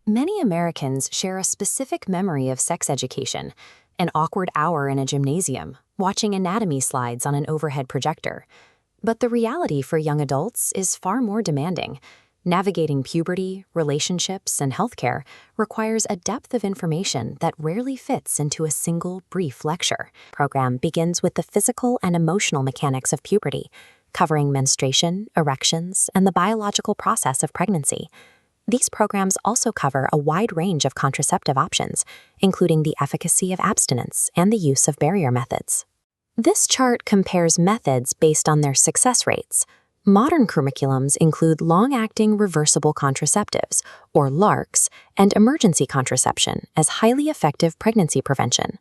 Many Americans share a specific memory of sex education, an awkward hour in a gymnasium, watching anatomy slides on an overhead projector. But the reality for young adults is far more demanding. Navigating puberty, relationships, and healthcare requires a depth of information that rarely fits into a single brief lecture. The program begins with the physical and emotional mechanics of puberty, covering menstruation, erections, and the biological process of pregnancy. These programs also cover a wide range of contraceptive options, including the efficacy of abstinence and the use of barrier methods. This chart compares methods based on their success rates. Modern curriculums include long-acting reversible contraceptives, or LARCs, and emergency contraception as highly effective pregnancy prevention.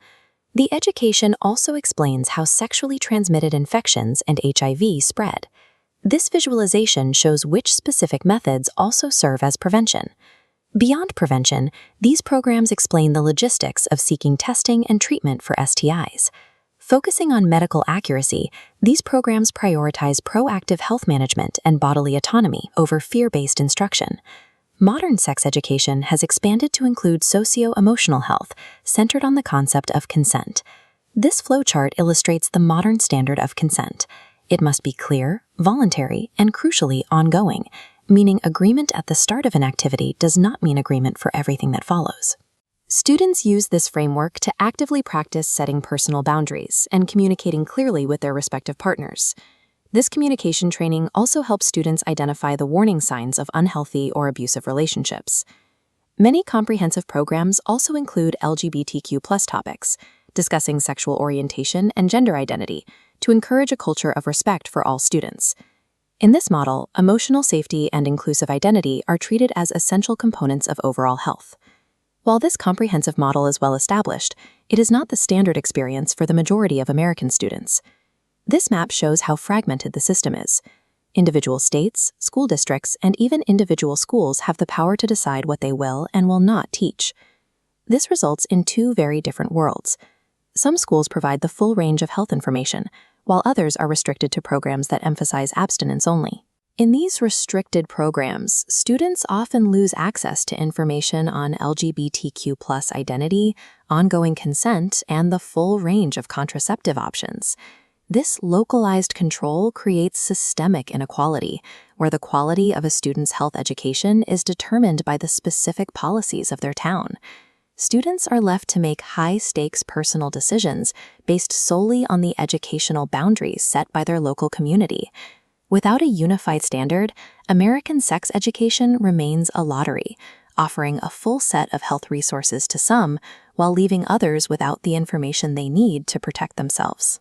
The education also explains how sexually transmitted infections and HIV spread. This visualization shows which specific methods also serve as prevention. Beyond prevention, these programs explain the logistics of seeking testing and treatment for STIs. Focusing on medical accuracy, these programs prioritize proactive health management and bodily autonomy over fear-based instruction. Modern sex education has expanded to include socio-emotional health, centered on the concept of consent. This flowchart illustrates the modern standard of consent. It must be clear, voluntary, and crucially ongoing, meaning agreement at the start of an activity does not mean agreement for everything that follows. Students use this framework to actively practice setting personal boundaries and communicating clearly with their respective partners. This communication training also helps students identify the warning signs of unhealthy or abusive relationships. Many comprehensive programs also include LGBTQ+ topics, discussing sexual orientation and gender identity, to encourage a culture of respect for all students. In this model, emotional safety and inclusive identity are treated as essential components of overall health. While this comprehensive model is well established, it is not the standard experience for the majority of American students. This map shows how fragmented the system is. Individual states, school districts, and even individual schools have the power to decide what they will and will not teach. This results in two very different worlds. Some schools provide the full range of health information, while others are restricted to programs that emphasize abstinence only. In these restricted programs, students often lose access to information on LGBTQ+ identity, ongoing consent, and the full range of contraceptive options. This localized control creates systemic inequality, where the quality of a student's health education is determined by the specific policies of their town. Students are left to make high-stakes personal decisions based solely on the educational boundaries set by their local community. Without a unified standard, American sex education remains a lottery, offering a full set of health resources to some while leaving others without the information they need to protect themselves.